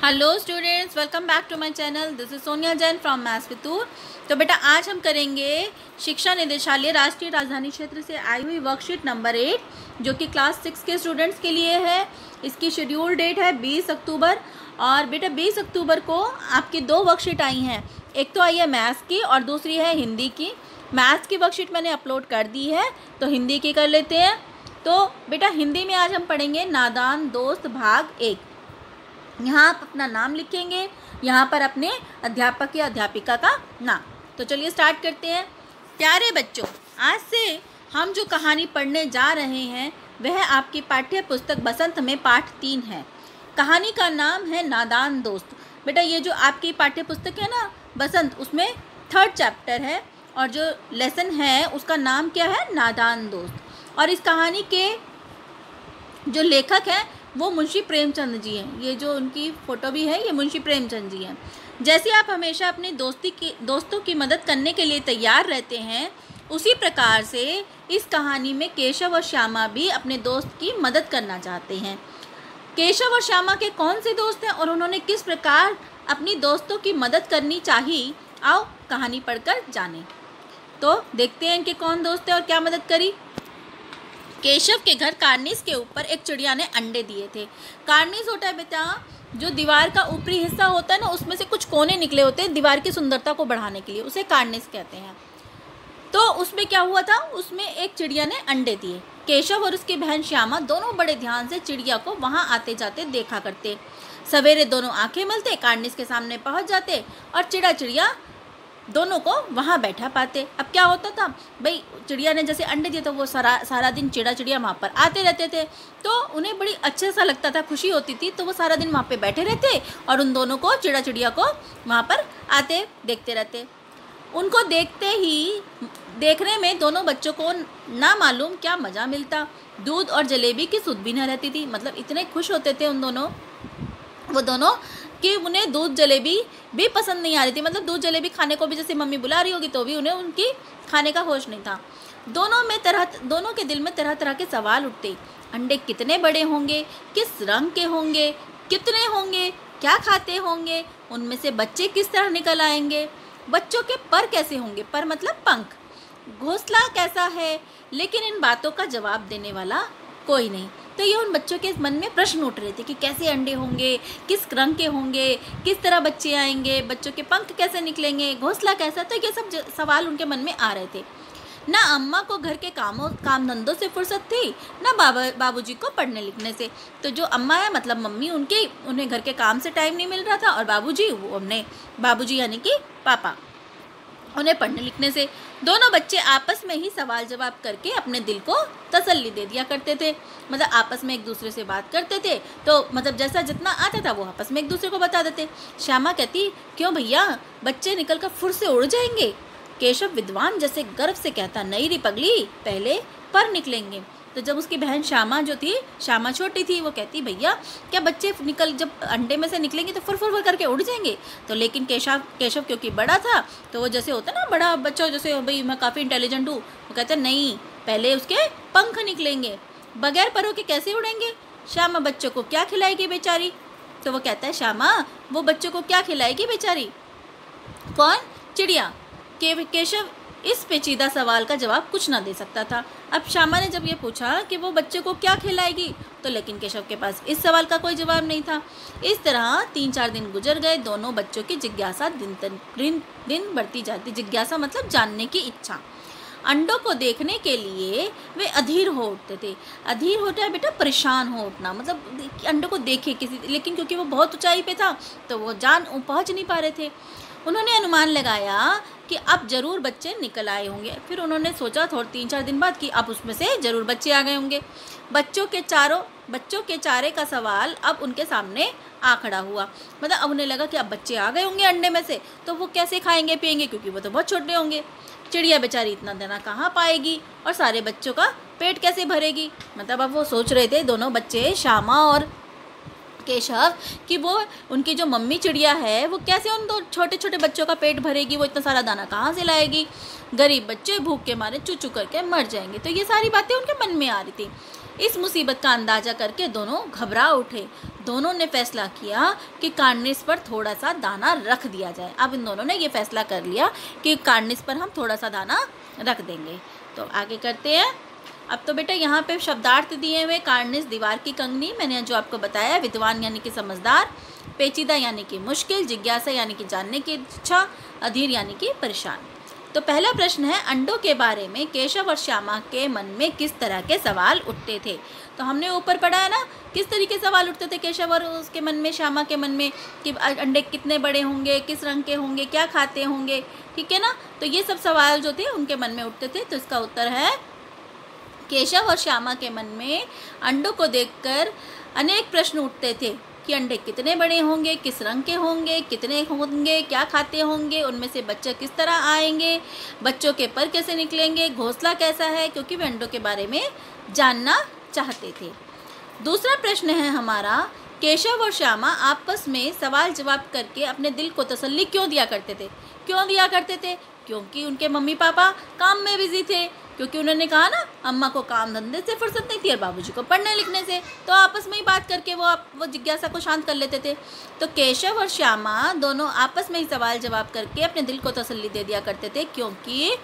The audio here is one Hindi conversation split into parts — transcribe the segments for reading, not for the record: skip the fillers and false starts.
Hello students, welcome back to my channel. This is Sonia Jain from maths Fitoor. तो बेटा आज हम करेंगे शिक्षा निदेशालय राष्ट्रीय राजधानी क्षेत्र से आई हुई वर्कशीट नंबर 8 जो कि क्लास 6 के स्टूडेंट्स के लिए है। इसकी शेड्यूल डेट है 20 अक्टूबर। और बेटा 20 अक्टूबर को आपकी दो वर्कशीट आई हैं, एक तो आई है मैथ्स की और दूसरी है हिंदी की। मैथ्स की वर्कशीट मैंने अपलोड कर दी है, तो हिंदी की कर लेते हैं। तो बेटा हिंदी में आज हम पढ़ेंगे नादान दोस्त भाग 1। यहाँ आप अपना नाम लिखेंगे, यहाँ पर अपने अध्यापक या अध्यापिका का नाम। तो चलिए स्टार्ट करते हैं। प्यारे बच्चों, आज से हम जो कहानी पढ़ने जा रहे हैं वह आपकी पाठ्य पुस्तक बसंत में पाठ 3 है। कहानी का नाम है नादान दोस्त। बेटा ये जो आपकी पाठ्य पुस्तक है ना बसंत, उसमें 3rd चैप्टर है और जो लेसन है उसका नाम क्या है, नादान दोस्त। और इस कहानी के जो लेखक हैं वो मुंशी प्रेमचंद जी हैं। ये जो उनकी फ़ोटो भी है ये मुंशी प्रेमचंद जी हैं। जैसे आप हमेशा अपने दोस्तों की मदद करने के लिए तैयार रहते हैं, उसी प्रकार से इस कहानी में केशव और श्यामा भी अपने दोस्त की मदद करना चाहते हैं। केशव और श्यामा के कौन से दोस्त हैं और उन्होंने किस प्रकार अपनी दोस्तों की मदद करनी चाहिए, आओ कहानी पढ़कर जानें। तो देखते हैं कि कौन दोस्त है और क्या मदद करी। केशव के घर कार्निस के ऊपर एक चिड़िया ने अंडे दिए थे। कार्निस होता है बेटा जो दीवार का ऊपरी हिस्सा होता है ना, उसमें से कुछ कोने निकले होते हैं दीवार की सुंदरता को बढ़ाने के लिए, उसे कार्निस कहते हैं। तो उसमें क्या हुआ था, उसमें एक चिड़िया ने अंडे दिए। केशव और उसकी बहन श्यामा दोनों बड़े ध्यान से चिड़िया को वहाँ आते जाते देखा करते। सवेरे दोनों आंखें मलते, कार्निस के सामने पहुँच जाते और चिड़िया दोनों को वहाँ बैठा पाते। अब क्या होता था भाई, चिड़िया ने जैसे अंडे दिए तो वो सारा दिन चिड़िया वहाँ पर आते रहते थे, तो उन्हें बड़ी अच्छे सा लगता था, खुशी होती थी। तो वो सारा दिन वहाँ पे बैठे रहते और उन दोनों को चिड़िया को वहाँ पर आते देखते रहते। उनको देखने में दोनों बच्चों को ना मालूम क्या मज़ा मिलता। दूध और जलेबी की सुध भी न रहती थी। मतलब इतने खुश होते थे वो दोनों कि उन्हें दूध जलेबी भी पसंद नहीं आ रही थी। मतलब दूध जलेबी खाने को भी जैसे मम्मी बुला रही होगी तो भी उन्हें उनकी खाने का होश नहीं था। दोनों के दिल में तरह तरह के सवाल उठते। अंडे कितने बड़े होंगे, किस रंग के होंगे, कितने होंगे, क्या खाते होंगे, उनमें से बच्चे किस तरह निकल आएंगे, बच्चों के पर कैसे होंगे, पर मतलब पंख, घोंसला कैसा है। लेकिन इन बातों का जवाब देने वाला कोई नहीं। तो ये उन बच्चों के मन में प्रश्न उठ रहे थे कि कैसे अंडे होंगे, किस रंग के होंगे, किस तरह बच्चे आएंगे, बच्चों के पंख कैसे निकलेंगे, घोंसला कैसा। तो ये सब सवाल उनके मन में आ रहे थे। ना अम्मा को घर के काम धंधों से फुर्सत थी, ना बाबूजी को पढ़ने लिखने से। तो जो अम्मा है मतलब मम्मी, उन्हें घर के काम से टाइम नहीं मिल रहा था, और बाबूजी यानी कि पापा, उन्हें पढ़ने लिखने से। दोनों बच्चे आपस में ही सवाल जवाब करके अपने दिल को तसल्ली दे दिया करते थे। मतलब आपस में एक दूसरे से बात करते थे, तो मतलब जैसा जितना आता था वो आपस में एक दूसरे को बता देते। श्यामा कहती, क्यों भैया, बच्चे निकल कर फुर से उड़ जाएंगे। केशव विद्वान जैसे गर्व से कहता, नहीं री पगली, पहले पर निकलेंगे। तो जब उसकी बहन श्यामा छोटी थी, वो कहती, भैया क्या बच्चे जब अंडे में से निकलेंगे तो फुर करके उड़ जाएंगे। तो लेकिन केशव क्योंकि बड़ा था, तो वो जैसे होता ना बड़ा बच्चा, जैसे भाई मैं काफ़ी इंटेलिजेंट हूँ, वो कहते नहीं, पहले उसके पंख निकलेंगे, बगैर परों के कैसे उड़ेंगे। श्यामा बच्चों को क्या खिलाएगी बेचारी। तो वो कहता है, श्यामा वो बच्चों को क्या खिलाएगी बेचारी, कौन, चिड़िया। केशव इस पेचीदा सवाल का जवाब कुछ ना दे सकता था। अब श्यामा ने जब ये पूछा कि वो बच्चे को क्या खिलाएगी, तो लेकिन केशव के पास इस सवाल का कोई जवाब नहीं था। इस तरह 3-4 दिन गुजर गए। दोनों बच्चों की जिज्ञासा दिन बढ़ती जाती। जिज्ञासा मतलब जानने की इच्छा। अंडों को देखने के लिए वे अधीर हो उठते थे। अधीर होता है बेटा परेशान हो उठना, मतलब अंडों को देखे किसी, लेकिन क्योंकि वो बहुत ऊंचाई पे था तो वो पहुँच नहीं पा रहे थे। उन्होंने अनुमान लगाया कि अब जरूर बच्चे निकल आए होंगे। फिर उन्होंने सोचा 3-4 दिन बाद कि अब उसमें से जरूर बच्चे आ गए होंगे। बच्चों के चारे का सवाल अब उनके सामने आ खड़ा हुआ। मतलब अब उन्हें लगा कि अब बच्चे आ गए होंगे अंडे में से, तो वो कैसे खाएंगे पिएंगे, क्योंकि वो तो बहुत छोटे होंगे। चिड़िया बेचारी इतना दाना कहाँ पाएगी और सारे बच्चों का पेट कैसे भरेगी। मतलब अब वो सोच रहे थे दोनों बच्चे, श्यामा और केशव, कि वो उनकी जो मम्मी चिड़िया है वो कैसे उन दो छोटे छोटे बच्चों का पेट भरेगी, वो इतना सारा दाना कहाँ से लाएगी, गरीब बच्चे भूख के मारे चू करके मर जाएंगे। तो ये सारी बातें उनके मन में आ रही थी। इस मुसीबत का अंदाजा करके दोनों घबरा उठे। दोनों ने फैसला किया कि कार्निस पर थोड़ा सा दाना रख दिया जाए। अब इन दोनों ने ये फैसला कर लिया कि कार्निस पर हम थोड़ा सा दाना रख देंगे। तो आगे करते हैं। अब तो बेटा यहाँ पे शब्दार्थ दिए हुए, कार्निस दीवार की कंगनी, मैंने जो आपको बताया, विद्वान यानी कि समझदार, पेचीदा यानी कि मुश्किल, जिज्ञासा यानी कि जानने की इच्छा, अधीर यानी कि परेशान। तो पहला प्रश्न है, अंडों के बारे में केशव और श्यामा के मन में किस तरह के सवाल उठते थे। तो हमने ऊपर पढ़ा है ना किस तरीके से सवाल उठते थे केशव और उसके मन में, श्यामा के मन में, कि अंडे कितने बड़े होंगे, किस रंग के होंगे, क्या खाते होंगे, ठीक है ना। तो ये सब सवाल जो थे उनके मन में उठते थे। तो इसका उत्तर है केशव और श्यामा के मन में अंडों को देखकर अनेक प्रश्न उठते थे कि अंडे कितने बड़े होंगे, किस रंग के होंगे, कितने होंगे, क्या खाते होंगे, उनमें से बच्चे किस तरह आएंगे, बच्चों के पर कैसे निकलेंगे, घोंसला कैसा है, क्योंकि वे अंडों के बारे में जानना चाहते थे। दूसरा प्रश्न है हमारा, केशव और श्यामा आपस में सवाल जवाब करके अपने दिल को तसल्ली क्यों दिया करते थे। क्यों दिया करते थे? क्योंकि उनके मम्मी पापा काम में बिजी थे, क्योंकि उन्होंने कहा ना अम्मा को काम धंधे से फुर्सत नहीं थी और बाबूजी को पढ़ने लिखने से, तो आपस में ही बात करके वो जिज्ञासा को शांत कर लेते थे। तो केशव और श्यामा दोनों आपस में ही सवाल जवाब करके अपने दिल को तसल्ली दे दिया करते थे, क्योंकि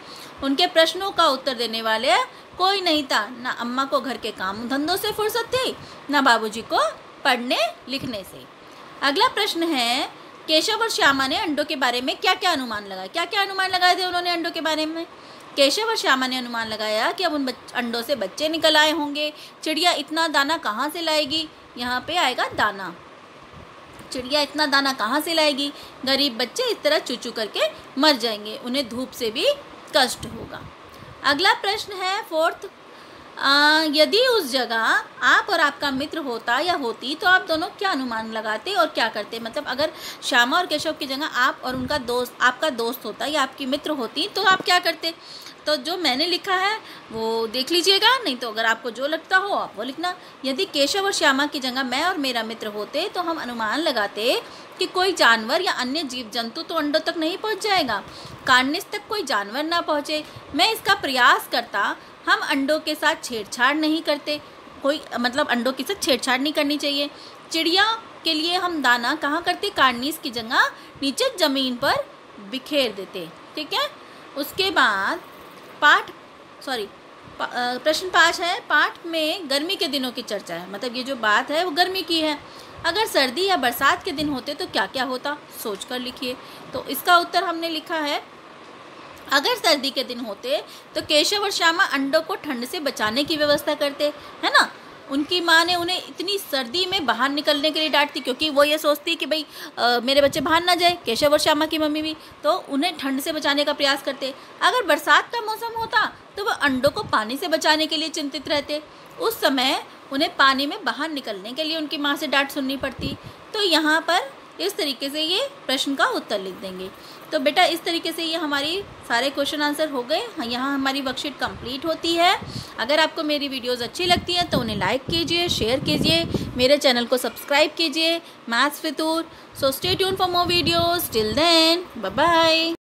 उनके प्रश्नों का उत्तर देने वाले कोई नहीं था। ना अम्मा को घर के काम धंधों से फुर्सत थी, ना बाबूजी को पढ़ने लिखने से। अगला प्रश्न है, केशव और श्यामा ने अंडों के बारे में क्या क्या अनुमान लगाया। क्या क्या अनुमान लगाए थे उन्होंने अंडों के बारे में? केशव और श्यामा ने अनुमान लगाया कि अब उन अंडों से बच्चे निकल आए होंगे। चिड़िया इतना दाना कहाँ से लाएगी? यहाँ पे आएगा दाना। चिड़िया इतना दाना कहाँ से लाएगी? गरीब बच्चे इस तरह चूचू करके मर जाएंगे, उन्हें धूप से भी कष्ट होगा। अगला प्रश्न है फोर्थ, यदि उस जगह आप और आपका मित्र होता या होती तो आप दोनों क्या अनुमान लगाते और क्या करते। मतलब अगर श्यामा और केशव की जगह आप और उनका दोस्त, आपका दोस्त होता या आपकी मित्र होती तो आप क्या करते। तो जो मैंने लिखा है वो देख लीजिएगा, नहीं तो अगर आपको जो लगता हो आप वो लिखना। यदि केशव और श्यामा की जगह मैं और मेरा मित्र होते तो हम अनुमान लगाते कि कोई जानवर या अन्य जीव जंतु तो अंडों तक नहीं पहुंच जाएगा, कार्निस तक कोई जानवर ना पहुंचे। मैं इसका प्रयास करता, हम अंडों के साथ छेड़छाड़ नहीं करते, कोई मतलब अंडों के साथ छेड़छाड़ नहीं करनी चाहिए। चिड़िया के लिए हम दाना कहाँ करते? कार्निस की जगह नीचे ज़मीन पर बिखेर देते, ठीक है। उसके बाद प्रश्न 5 है, पाठ में गर्मी के दिनों की चर्चा है। मतलब ये जो बात है वो गर्मी की है। अगर सर्दी या बरसात के दिन होते तो क्या क्या होता, सोच कर लिखिए। तो इसका उत्तर हमने लिखा है, अगर सर्दी के दिन होते तो केशव और श्यामा अंडों को ठंड से बचाने की व्यवस्था करते, है ना। उनकी माँ ने उन्हें इतनी सर्दी में बाहर निकलने के लिए डांटती, क्योंकि वो ये सोचती कि भाई मेरे बच्चे बाहर ना जाए, केशव और श्यामा की मम्मी भी, तो उन्हें ठंड से बचाने का प्रयास करते। अगर बरसात का मौसम होता तो वह अंडों को पानी से बचाने के लिए चिंतित रहते। उस समय उन्हें पानी में बाहर निकलने के लिए उनकी माँ से डांट सुननी पड़ती। तो यहाँ पर इस तरीके से ये प्रश्न का उत्तर लिख देंगे। तो बेटा इस तरीके से ये हमारी सारे क्वेश्चन आंसर हो गए। यहाँ हमारी वर्कशीट कंप्लीट होती है। अगर आपको मेरी वीडियोस अच्छी लगती हैं तो उन्हें लाइक कीजिए, शेयर कीजिए, मेरे चैनल को सब्सक्राइब कीजिए, maths Fitoor. So stay tune for more videos. Till then bye bye.